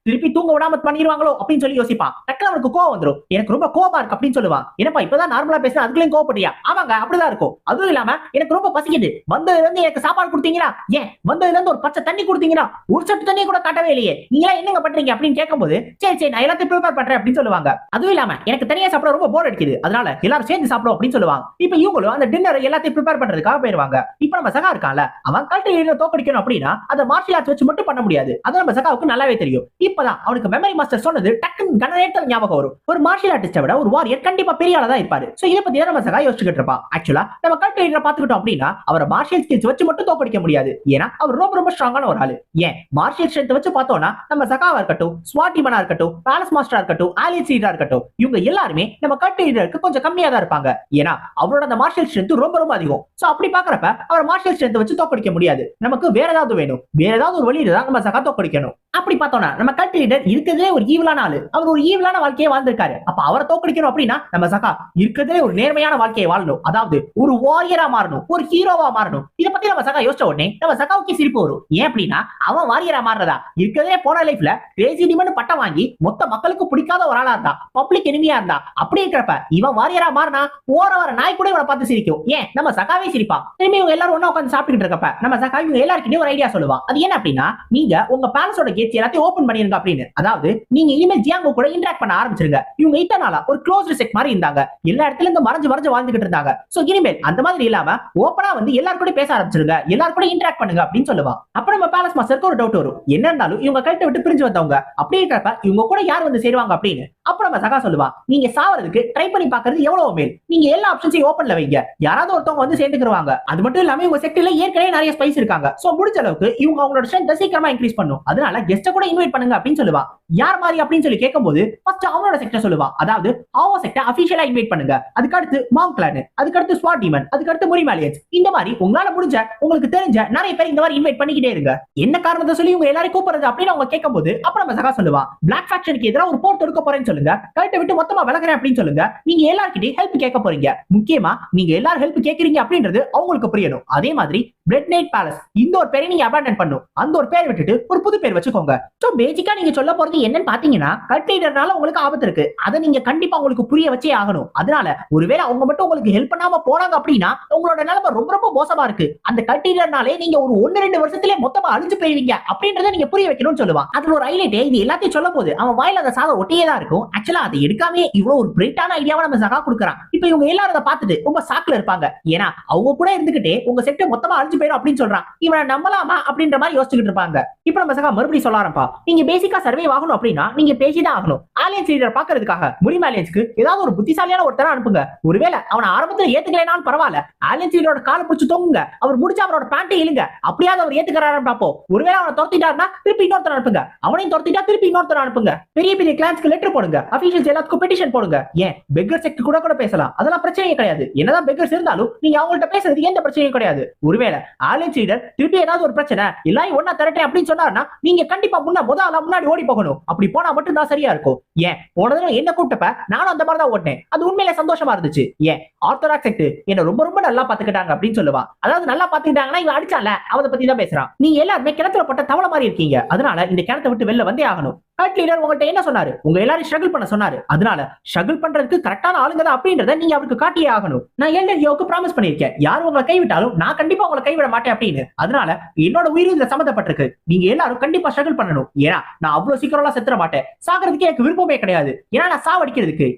திருப்பி தூங்க விடாம பண்ணிடுவாங்களோ அப்படின்னு சொல்லி யோசிப்பான். டக்குனு அவனுக்கு கோவம் வந்துடும். எனக்கு ரொம்ப கோவமா இருக்கு அப்படின்னு சொல்லுவான். என்னப்பா இப்பதான் நார்மலா பேசுற, அதுக்குள்ளேயும் கோவப்பட்டியா? ஆமாங்க அப்படிதான் இருக்கும். அதுவும் இல்லாம எனக்கு ரொம்ப பசிக்குது, வந்ததுல இருந்து எனக்கு சாப்பாடு கொடுத்தீங்களா, ஏன் வந்ததுல இருந்து ஒரு பச்சை தண்ணி கொடுத்தீங்களா, ஒரு சொட்டு தண்ணி கூட காட்டவே இல்லையே, நீங்களா என்னங்க பண்றீங்க அப்படின்னு கேட்கும்போது சரி சரி நான் எல்லாத்தையும் ப்ரிப்பேர் பண்றேன் அப்படின்னு சொல்லுவாங்க. அதுவும் இல்லாம எனக்கு தனியா சாப்பிட ரொம்ப போர் அடிக்குது, அதனால எல்லாரும் சேர்ந்து சாப்பிடுவோம் அப்படின்னு சொல்லுவாங்க. இப்ப இவங்களும் அந்த டின்னர் எல்லாத்தையும் ப்ரிப்பேர் பண்றதுக்காக போயிருவாங்க. இப்ப நம்ம சகா இருக்கான்ல, அவன் கல்ட்டு தோக்கடிக்கணும் அப்படின்னா அதை மார்ஷியல் ஆர்ட்ஸ் வச்சு மட்டும் பண்ண முடியாது. அது நம்ம சகாவுக்கு நல்லாவே தெரியும். இப்பதான் அவனுக்கு மெமரி மாஸ்டர் சொன்னது டக்குன்னு கனரேட்டர் ஞாபகம் வரும். ஒரு மார்ஷியல் ஆர்டிஸ்ட விட ஒரு வாரியர் கண்டிப்பா பெரிய ஆளா தான் இருப்பாரு. சோ இத பத்தி நம்ம சகா யோசிச்சுக்கிட்டு இருப்பான். ஆக்சுவலா நம்ம கல்ட் லீடரை பாத்துக்கிட்டோம் அப்படின்னா அவரை மார்ஷியல் ஸ்கில்ஸ் வச்சு மட்டும் தோக்கடிக்க முடியாது. ஏன்னா அவர் ரொம்ப ரொம்ப ஸ்ட்ராங்கான ஒரு ஆளு. ஏன் மார்ஷியல் ஸ்ட்ரென்த் வச்சு பார்த்தோம்னா நம்ம சகாவா இருக்கட்டும், ஸ்வாட் டீமனா இருக்கட்டும், பேலஸ் மாஸ்டரா இருக்கட்டும், ஆலியன்ஸ் லீடரா இருக்கட்டும், இவங்க எல்லாருமே நம்ம கல்ட் லீடருக்கு கொஞ்சம் கம்மியா தான் இருப்பாங்க. ஏன்னா அவரோட அந்த மார்ஷியல் ஸ்ட்ரென்த் ரொம்ப ரொம்ப அதிகம். சோ அப்படி பாக்குறப்ப அவர் மார்ஷியல் ஸ்ட்ரென்த் வச்சு தோக்கடிக்க முடியாது. நமக்கு வேற ஏதாவது வேணும், வேற ஏதாவது ஒரு வழியில தான் நம்ம சகா தோக்கடிக்கணும். அப்படி பார்த்தோம்னா நம்ம கல்ட் லீடர் இருக்கிறதே ஒரு ஈவலான ஆளு, அவர் ஒரு ஈவலான வாழ்க்கையை வாழ்ந்திருக்காரு. அப்ப அவரை தோக்கடிக்கணும் அப்படின்னா நம்ம சகா இருக்கிறதே ஒரு நேர்மையான வாழ்க்கையை வாழணும், அதாவது ஒரு வாரியரா மாறணும், ஒரு ஹீரோவா மாறணும். இத பத்தி நம்ம சகா யோசிச்ச உடனே நம்ம சகாவுக்கு சிரிப்பு வரும். ஏன் அப்படின்னா அவன் வாரியரா மாறதா இருக்கிறதே போன லைஃப்ல கிரேசி டிமன் பட்டம் வாங்கி மொத்த மக்களுக்கு பிடிக்காத ஒரு ஆளா இருந்தா, பப்ளிக் எனிமியா இருந்தா, அப்படி இருக்கிறப்ப இவன் வாரியரா மாறினா போற வர நாய் கூட இவனை பார்த்து சிரிக்கும். ஏன் நம்ம சகாவே சிரிப்பான். திரும்பி இவங்க எல்லாரும் ஒண்ணா உட்கார்ந்து சாப்பிட்டுட்டு இருக்கப்ப நம்ம சகா இவங்க எல்லாருக்கிட்டையும் ஒரு ஐடியா சொல்லுவான். அது என்ன அப்படின்னா நீங்க உங்க பேலஸோட கேட்ஸ் எல்லாத்தையும் ஓபன் பண்ணிருங்க அப்படின்னு. அதாவது நீங்க இனிமேல் ஜியாங்கோ கூட இன்டராக்ட் பண்ண ஆரம்பிச்சிருங்க. இவங்க இத்தனால ஒரு க்ளோஸ்ட் செட் மாதிரி இருந்தாங்க, எல்லா இடத்துல இருந்து மறைஞ்சு மறைஞ்சு வாழ்ந்துகிட்டு இருந்தாங்க. சோ இனிமேல் அந்த மாதிரி இல்லாம ஓபனா வந்து எல்லாரும் கூட பேச ஆரம்பிச்சிருங்க, எல்லாரும் கூட இன்டராக்ட் பண்ணுங்க அப்படின்னு சொல்லுவான். அப்புறம் நம்ம பேலஸ் மாஸ்டருக்கு ஒரு டவுட் வரும். என்ன இருந்தாலும் இவங்க கல்ட்டை விட்டு பிரிஞ்சு வந்தவங்க, அப்படி இருக்கிறப்ப இவங்க கூட யார் வந்து சேருவாங்க அப்படின்னு. அப்புறம் நம்ம சகா சொல்லுவான், நீங்க சாவறதுக்கு ட்ரை பண்ணி பாக்குறது எவ்வளவு மேல், நீங்க எல்லா ஆப்ஷன்ஸையும் ஓபன்ல வைங்க, யாராவது ஒருத்தவங்க வந்து சேர்ந்துக்குவாங்க. அது மட்டும் இல்லாம இவங்க செக்டர்ல ஏற்கனவே நிறைய ஸ்பைஸ் இருக்காங்க. சோ முடிஞ்ச அளவுக்கு இவங்க அவங்களோட ஸ்ட்ரென்த் சீக்கிரமா இன்க்ரீஸ் பண்ணும், அதனால கெஸ்ட கூட இன்வைட் பண்ணுங்க அப்படின்னு சொல்லுவான். யார் மாதிரி அப்படின்னு சொல்லி கேட்கும்போது ஃபர்ஸ்ட் அவனோட செக்டர் சொல்லுவான். அதாவது ஆவோ செக்டர் அபிஷியலா இன்வைட் பண்ணுங்க, அதுக்கு அடுத்து மாங்க் கிளான், அதுக்கு அடுத்து ஸ்வாட் டீமன், அதுக்கு அடுத்து முரிமாலியன்ஸ். இந்த மாதிரி உங்களால முடிஞ்ச உங்களுக்கு தெரிஞ்ச நிறைய பேர் இந்த மாதிரி இன்வைட் பண்ணிக்கிட்டே இருங்க. என்ன காரணத்தை சொல்லி உங்க எல்லாரும் கூப்பிடுறது அப்படின்னு அவங்க கேட்கும்போது அப்ப நம்ம சகா சொல்லுவான், பிளாக் ஃபேக்ஷனுக்கு எதிராக ஒரு போர் தொடுக்க போறேன்னு சொல்லுங்க, கல்ட்டை விட்டு மொத்தமா விலகுறேன் அப்படின்னு சொல்லுங்க. நீங்க எல்லார்கிட்டயும் ஹெல்ப் கேட்க போறீங்க. முக்கியமா நீங்க எல்லாரும் ஹெல்ப் கேட்கறீங்க அப்படின்றது அவங்களுக்கு புரியணும். அதே மாதிரி பிரெட் நைட் பேலஸ் இந்த ஒரு பேரை நீங்க அபாண்டன் பண்ணும், அந்த ஒரு பேர் விட்டுட்டு ஒரு புது பேர் வச்சுக்கோங்க. சோ பேசிக்கா நீங்க சொல்ல போறது என்னன்னு பாத்தீங்கன்னா கல்ட் லீடர்னால உங்களுக்கு ஆபத்து இருக்கு, அதை நீங்க கண்டிப்பா உங்களுக்கு புரிய வச்சே ஆகணும். அதனால ஒருவேளை அவங்க மட்டும் உங்களுக்கு ஹெல்ப் பண்ணாம போனாங்க அப்படின்னா உங்களோட நிலைமை ரொம்ப ரொம்ப மோசமா இருக்கு. அந்த கல்ட் லீடர்னாலே நீங்க ஒரு 1-2 வருஷத்திலே மொத்தமா அழிஞ்சு போயிருவீங்க அப்படின்றத நீங்க புரிய வைக்கணும்னு சொல்லுவான். அதுல ஒரு ஹைலைட் இது எல்லாத்தையும் சொல்லும் போது அவன் வாயில அந்த சாதம் ஒட்டியே தான் இருக்கும். ஆக்சுவலா அதை எடுக்காமே இவ்வளவு ஒரு பிரைட்டான ஐடியாவை நம்ம சகா கொடுக்குறான். இப்ப இவங்க எல்லாரும் அதை பார்த்துட்டு ரொம்ப சாக்குல இருப்பாங்க. ஏன்னா அவங்க கூட இருந்துகிட்டே உங்க செக்டர் மொத்தமா அழிஞ்சு போயிடும் அப்படின்னு சொல்றான். இவனை நம்பலாமா அப்படின்ற மாதிரி யோசிச்சுட்டு இருப்பாங்க. இப்ப நம்ம சகா மறுபடியும் சொல்ல ஆரம்பா, நீங்க பேசிக்கா சர்வே ஆகணும் அப்படின்னா நீங்க பேசிதான் ஆகணும். ஆலியன்ஸ் லீடர் பாக்குறதுக்காக முரிமாலியன்ஸ்க்கு ஏதாவது ஒரு புத்திசாலியான ஒருத்தர அனுப்புங்க. ஒருவேளை அவனை ஆரம்பத்துல ஏத்துக்கலைனாலும் பரவாயில்ல, ஆலியன்ஸ் லீடரோட காலை பிடிச்சு தொங்குங்க, அவர் முடிச்ச அவரோட பேண்டை இழுங்க, அப்படியாவது அவர் ஏத்துக்கிறாருன்னு பாப்போம். ஒருவேளை அவனை துரத்திட்டாருன்னா திருப்பி இன்னொருத்தர் அனுப்புங்க, அவனையும் துரத்திட்டா திருப்பி இன்னொருத்தர் அனுப்புங்க. பெரிய பெரிய கிளான்ஸ்க்கு லெட்டர் போடுங்க, அபிஷியல்ஸ் எல்லாத்துக்கும் பெட்டிஷன் போடுங்க. ஏன் பெக்கர் செக்ட் கூட கூட பேசலாம், அதெல்லாம் பிரச்சனையே கிடையாது. என்னதான் பெக்கர்ஸ் இருந்தாலும் நீங்க அவங்கள்ட்ட பேசுறதுக்கு எந்த பிரச்சனையும் கிடையாது. ஒருவேளை ஆலியன்ஸ் லீடர் திருப்பி ஏதாவது ஒரு பிரச்சனை எல்லாரும் ஒன்னா தரட்டேன் அப்படின்னு சொன்னாருன்னா நீங்க கண்டிப்பா முன்னாடி ஓடி போகணும். அப்படி போனா மட்டும் தான் சரியா இருக்கும். ஏன் போன தடவை என்ன கூப்பிட்டப்ப நானும் அந்த மாதிரி தான் ஓட்டினேன், அது உண்மையில சந்தோஷமா இருந்துச்சு. ஏன் ஆர்த்தடாக்ஸ் செக்ட் என்ன ரொம்ப ரொம்ப நல்லா பாத்துக்கிட்டாங்க அப்படின்னு சொல்லுவான். அதாவது நல்லா பாத்துக்கிட்டாங்கன்னா இவன் அடிச்சால அவதை பத்தி தான் பேசுறான். நீங்க எல்லாருமே கிணத்துல போட்ட தவளை மாதிரி இருக்கீங்க, அதனால இந்த கிணத்தை விட்டு வெளில வந்தே ஆகணும். கல்ட் லீடர் உங்கள்ட்ட என்ன சொன்னாரு, உங்க எல்லாரும் ஸ்ட்ரகிள் பண்ண சொன்னாரு, அதனால ஸ்ட்ரகிள் பண்றதுக்கு கரெக்டான ஆளுங்க தான் அப்படின்றத நீங்க அவருக்கு காட்டியே ஆகணும். நான் எல்டர் ஹியோக்கு ப்ராமிஸ் பண்ணிருக்கேன், யாரும் உங்களை கைவிட்டாலும் நான் கண்டிப்பா உங்களை கைவிட மாட்டேன் அப்படின்னு. அதனால என்னோட உயிர் இதுல சம்மந்தப்பட்டிருக்கு, நீங்க எல்லாரும் கண்டிப்பா ஸ்ட்ரகிள் பண்ணணும். ஏன்னா நான் அவ்வளவு சீக்கிரம்லாம் செத்துற மாட்டேன், சாகிறதுக்கு எனக்கு விருப்பமே கிடையாது. ஏன்னா நான் சாவடிக்கிறதுக்கு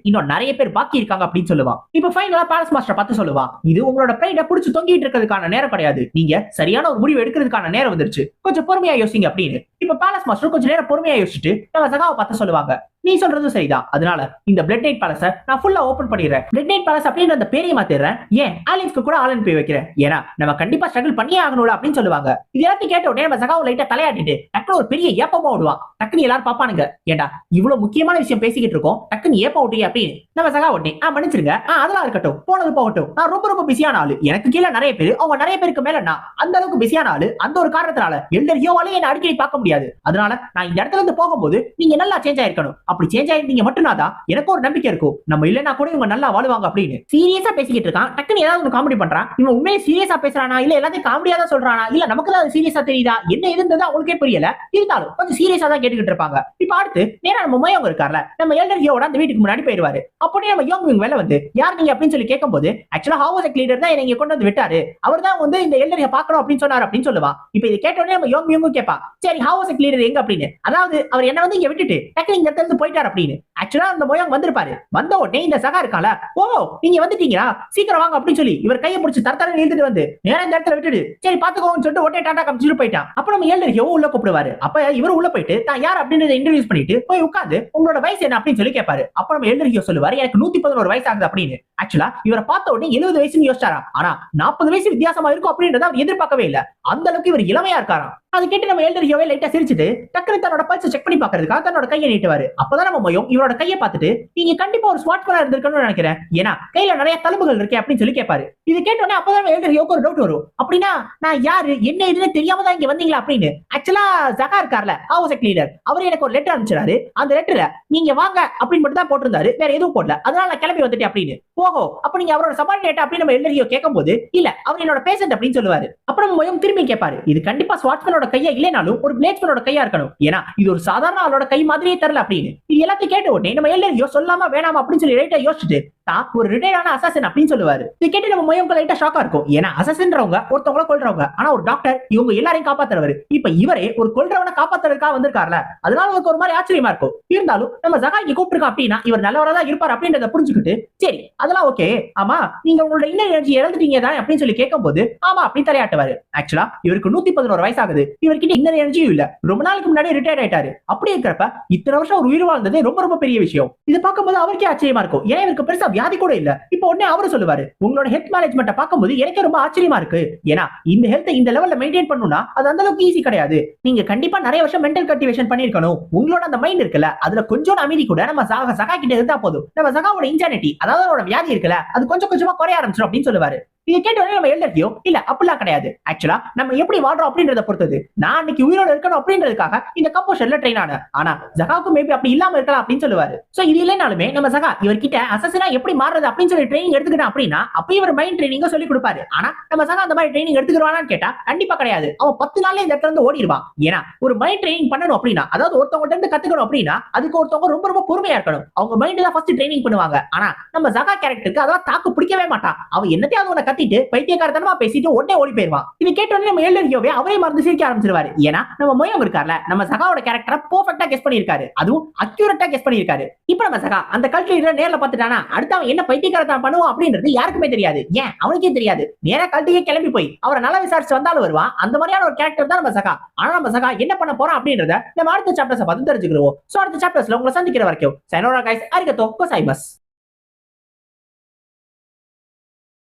இன்னும் நிறைய பேர் பாக்கி இருக்காங்க அப்படின்னு சொல்லுவான். இப்ப ஃபைனலா பேலஸ் மாஸ்டர் பார்த்து சொல்லுவான், இது உங்களோட பிரைட புடிச்சு தொங்கிட்டு இருக்கிறதுக்கான நேரம் கிடையாது, நீங்க சரியான ஒரு முடிவு எடுக்கிறதுக்கான நேரம் வந்துருச்சு, கொஞ்சம் பொறுமையா யோசிங்க அப்படின்னு. இப்ப பேலஸ் மாஸ்டர் கொஞ்சம் நேரம் பொறுமையா யோசிச்சுட்டு நம்ம சகாவை பார்த்து சொல்லுவாங்க, நீ சொல்றதும் சரிதான். அதனால இந்த பிளட் நைட் பேலஸ நான் ஃபுல்லா ஓபன் பண்ணிடுறேன். பிளட் நைட் பேலஸ் அப்படின்ற அந்த பேரையை மாத்திடுறேன். ஏன் ஆலியன்ஸ்க்கு கூட ஆலன் போய் வைக்கிறேன். ஏன்னா நம்ம கண்டிப்பா ஸ்ட்ரகிள் பண்ணியே ஆகணும்ல அப்படின்னு சொல்லுவாங்க. இது எல்லாத்தையும் கேட்ட உடனே நம்ம சகாவும் லைட்டா தலையாட்டிட்டு டக்குனு ஒரு பெரிய ஏப்பமா விடுவான். டக்குனு எல்லாரும் பாப்பானுங்க. ஏண்டா இவ்வளவு முக்கியமான விஷயம் பேசிக்கிட்டு இருக்கோம், டக்குனு ஏப்ப விட்டீங்க அப்படின்னு நம்ம சகா உடனே மன்னிச்சிருங்க, அதெல்லாம் இருக்கட்டும், போனது போகட்டும், நான் ரொம்ப ரொம்ப பிஸியான ஆளு, எனக்கு கீழே நிறைய பேர், அவங்க நிறைய பேருக்கு மேல நான் அந்த அளவுக்கு பிஸியான ஆளு, அந்த ஒரு காரணத்தினால எல்டர் யோவாலே என்ன அடிக்கடி பார்க்க முடியாது. அதனால நான் இந்த இடத்துல இருந்து போகும்போது நீங்க நல்லா சேஞ்ச் ஆயிருக்கணும். அப்படி சேஞ்ச் ஆயிருந்தீங்க மட்டும்தான் எனக்கு ஒரு நம்பிக்கை இருக்கும், நம்ம இல்லைன்னா கூட இவங்க நல்லா வாழுவாங்க அப்படின்னு சீரியஸா பேசிக்கிட்டு இருக்கான். டக்குனு ஏதாவது ஒரு காமெடி பண்றான். இவன் உண்மையை சீரியஸா பேசுறானா இல்ல எல்லாத்தையும் காமெடியா தான் சொல்றானா இல்ல நமக்கு தான் சீரியஸா தெரியுதா என்ன எதுன்றது அவங்களுக்கே புரியல. இருந்தாலும் கொஞ்சம் சீரியஸா தான் கேட்டுக்கிட்டு இருப்பாங்க. இப்ப அடுத்து நேரா நம்ம மோயங்க இருக்கார்ல, நம்ம எல்டர் யோவோட அந்த வீட்டுக்கு முன்னாடி போயிடுவாரு. அப்படியே நம்ம யோங் வேலை வந்து யார் நீங்க அப்படின்னு சொல்லி கேட்கும்போது ஆக்சுவலா ஹவுஸ் லீடர் தான் என்னை கொண்டு வந்து விட்டாரு, அவர் தான் வந்து இந்த எல்டரை பார்க்கணும் அப்படின்னு சொன்னார் அப்படின்னு சொல்லுவா. இப்ப இதை கேட்ட உடனே நம்ம யோங் கேட்பா, சரி ஹவுஸ் லீடர் எங்க அப்படின்னு, அதாவது அவர் என்ன வந்து இங்க விட்டுட்டு டக்குனு இந்த இடத்துல இருந்து போயிட்டார் அப்படின்னு. ஆக்சுவலா அந்த மோயங் வந்திருப்பாரு. வந்த உடனே இந்த சகா இருக்கால, ஓ நீங்க வந்துட்டீங்களா, சீக்கிரம் வாங்க அப்படின்னு சொல்லி இவர் கையை பிடிச்சி தரத்தர இழுத்துட்டு வந்து நேரா இந்த இடத்துல விட்டுட்டு சரி பாத்துக்கோன்னு சொல்லிட்டு ஒட்டே டாடா காமிச்சிட்டு போயிட்டான். அப்ப நம்ம எல்டர் யோ உள்ள கூப்பிடுவாரு. அப்ப இவர் உள்ள போயிட்டு தான் யார் அப்படின்றத இன்ட்ரோடியூஸ் பண்ணிட்டு போய் உட்கார்ந்து உங்களோட வயசு என்ன அப்படின்னு சொல்லி கேட்பாரு. அப்ப நம்ம எல்டர் யோ சொல்லுவாரு, எனக்கு 111 வயசு ஆகுது அப்படின்னு. ஆக்சுவலா இவரை பார்த்த உடனே 70 வயசுன்னு யோசிச்சாரா, ஆனா 40 வயசு வித்தியாசமா இருக்கும் அப்படின்றத அவர் எதிர்பார்க்கவே இல்ல. அந்த அளவுக்கு இவர் இளமையா இருக்காராம். அது கேட்டு நம்ம எல்டர் யோவே லைட்டா சிரிச்சிட்டு டக்குனு தன்னோட பல்ஸ் செக் பண்ணி பாக்குறதுக்காக தன்னோட கையை நீட்டுவாரு. அப்பதான் நம்ம மோயம் இவரோட கையை பார்த்துட்டு நீங்க கண்டிப்பா ஒரு ஸ்மார்ட் போனா இருந்திருக்கணும்னு நினைக்கிறேன், ஏன்னா கையில நிறைய தழும்புகள் இருக்கே அப்படின்னு சொல்லி கேட்பாரு. இது கேட்டோன்னே அப்பதான் எல்டர் யோக்கு ஒரு டவுட் வரும். அப்படின்னா நான் யாரு என்ன இதுன்னு தெரியாம தான் இங்க வந்தீங்களா அப்படின்னு. ஆக்சுவலா ஜகா இருக்கார்ல ஹவுஸ் லீடர், அவர் எனக்கு ஒரு லெட்டர் அனுப்பிச்சாரு. அந்த லெட்டர்ல நீங்க வாங்க அப்படின்னு மட்டும் தான் போட்டிருந்தாரு, வேற எதுவும் போடல. அதனால நான் கிளம்பி வந்துட்டேன் அப்படின்னு. ஓஹோ அப்ப நீங்க அவரோட சபார்டினேட் அப்படின்னு நம்ம எல்டர் யோ கேட்கும்போது இல்ல அவர் என்னோட பேஷண்ட் அப்படின்னு சொல்லுவாரு. அப்புறம் மோயம் திரும்பி கேட்பாரு, இது கண்டிப்பா ஸ்வாட்ஸ்மேனோட கையா இல்லைனாலும் ஒரு பிளேட்ஸ்மேனோட கையா இருக்கணும், ஏன்னா இது ஒரு சாதாரண ஆளோட கை மாதிரியே தெரியல அப்படின்னு. இது எல்லாத்தையும் கேட்ட உடனே நம்ம எல்டர் யோ சொல்லாம வேணாமா அப்படின்னு சொல்லி ரைட்டா யோசிச்சுட்டு தான் ஒரு ரிட்டையர்டான அசாசின் அப்படின்னு சொல்லுவாரு. இது கேட்டு நம்ம மோயம் லைட்டா ஷாக்கா இருக்கும். ஏன்னா அசாசின்றவங்க ஒருத்தவங்கள கொல்றவங்க, ஆனா ஒரு டாக்டர் இவங்க எல்லாரையும் காப்பாத்துறவர். இப்ப இவரே ஒரு கொல்றவனை காப்பாத்துறதுக்காக வந்திருக்காருல, அதனால அவருக்கு ஒரு மாதிரி ஆச்சரியமா இருக்கும். இருந்தாலும் நம்ம ஜகாய்க்கு கூப்பிட்டுருக்கோம் அப்படின்னா இவர் நல்லவரா தான் இருப்பார் அப்படின்றத புரிஞ்சுக்கிட்டு சரி அதெல்லாம் ஓகே, ஆமா நீங்க உங்களோட இன்னர் எனர்ஜி இழந்துட்டீங்க தானே அப்படின்னு சொல்லி கேட்கும்போது ஆமா அப்படின்னு தலையாட்டுவாரு. ஆக்சுவலா இவருக்கு 111 வயசு ஆகுது, இவர்கிட்ட இன்னர் எனர்ஜியும் இல்ல, ரொம்ப நாளுக்கு முன்னாடி ரிட்டையர்ட் ஆயிட்டாரு. அப்படி இருக்கிறப்ப இத்தனை வருஷம் ஒரு உயிர் வாழ்ந்தது ரொம்ப ரொம்ப பெரிய விஷயம். இது பார்க்கும்போது அவருக்கே ஆச்சரியமா இருக்கும், ஏன்னா இவருக்கு பெருசா வியாதி கூட இல்ல. இப்போ உடனே அவரு சொல்லுவாரு, உங்களோட ஹெல்த் மேனேஜ்மெண்ட்டை பார்க்கும்போது எனக்கு ரொம்ப ஆச்சரியமா இருக்கு, ஏன்னா இந்த ஹெல்த் இந்த லெவல்ல மெயின்டைன் பண்ணணும்னா அது அந்த அளவுக்கு ஈஸி கிடையாது. நீங்க கண்டிப்பா நிறைய வருஷம் மென்டல் கல்டிவேஷன் பண்ணிருக்கணும். உங்களோட அந்த மைண்ட் இருக்குல்ல, அதுல கொஞ்சம் அமைதி கூட நம்ம சகா கிட்ட இருந்தா போதும், நம்ம சகாவோட இன்சானிட்டி அதாவது அவரோட வியாதி இருக்குல்ல அது கொஞ்சம் கொஞ்சமா குறைய ஆரம்பிச்சிடும் அப்படின்னு சொல்லுவாரு. இதை கேட்ட உடனே நம்ம எல்டர்கியோ இல்ல அப்படிலாம் கிடையாது, ஆக்சுவலா நம்ம எப்படி வாழ்றோம் அப்படின்றத பொறுத்தது, நான் அன்னைக்கு உயிரோட இருக்கணும் அப்படின்றதுக்காக இந்த கம்போஷன்ல ட்ரெயின் ஆன, ஆனா ஜகாவுக்கு மேபி அப்படி இல்லாம இருக்கலாம் அப்படின்னு சொல்லுவாரு. சோ இது இல்லைனாலுமே நம்ம ஜகா இவர்கிட்ட அசசினா எப்படி மாறுறது அப்படின்னு சொல்லி ட்ரைனிங் எடுத்துக்கிட்டா அப்படின்னா அப்ப இவர் மைண்ட் ட்ரைனிங்க சொல்லி கொடுப்பாரு. ஆனா நம்ம ஜகா அந்த மாதிரி ட்ரைனிங் எடுத்துக்கிறானான்னு கேட்டா கண்டிப்பா கிடையாது. அவன் 10 நாள்ல இந்த இடத்துல இருந்து ஓடிடுவான். ஏன்னா ஒரு மைண்ட் ட்ரைனிங் பண்ணணும் அப்படின்னா, அதாவது ஒருத்தவங்க இருந்து கத்துக்கணும் அப்படின்னா அதுக்கு ஒருத்தவங்க ரொம்ப ரொம்ப பொறுமையா இருக்கணும். அவங்க மைண்ட் தான் ஃபர்ஸ்ட் ட்ரைனிங் பண்ணுவாங்க. ஆனா நம்ம ஜகா கேரக்டருக்கு அதெல்லாம் தாக்கு பிடிக்கவே மாட்டான். அவன் என்னத்தையாவது ஒண்ணு கத்திட்டு பைத்தியக்காரத்தனமா பேசிட்டு உடனே ஓடி போயிருவான். இது கேட்டோடனே நம்ம எல்டர்கியோவே அவரே மறந்து சிரிக்க ஆரம்பிச்சிருவாரு. ஏன்னா நம்ம மோயம் இருக்கார்ல, நம்ம சகாவோட கேரக்டரை பெர்ஃபெக்ட்டா கெஸ் பண்ணிருக்காரு, அதுவும் அக்யூரேட்டா கெஸ் பண்ணிருக்காரு. இப்போ நம்ம சகா அந்த கல்ட்ல நேர்ல பார்த்துட்டானா அடுத்து அவன் என்ன பைத்தியக்காரத்தனம் பண்ணுவான் அப்படின்றது யாருக்குமே தெரியாது. ஏன் அவனுக்கே தெரியாது. நேரா கல்ட்டுக்கே கிளம்பி போய் அவரை நல்லா விசாரிச்சு வந்தாலும் வருவான். அந்த மாதிரியான ஒரு கேரக்டர் தான் நம்ம சகா. ஆனா நம்ம சகா என்ன பண்ண போறான் அப்படின்றத நம்ம அடுத்த சாப்டர்ஸ் பார்த்து தெரிஞ்சுக்கிறோம். சோ அடுத்த சாப்டர்ஸ்ல உங்களை சந்திக்கிற வரைக்கும் சைனோரா கைஸ், அரிகத்தோ கோசாய்மஸ்.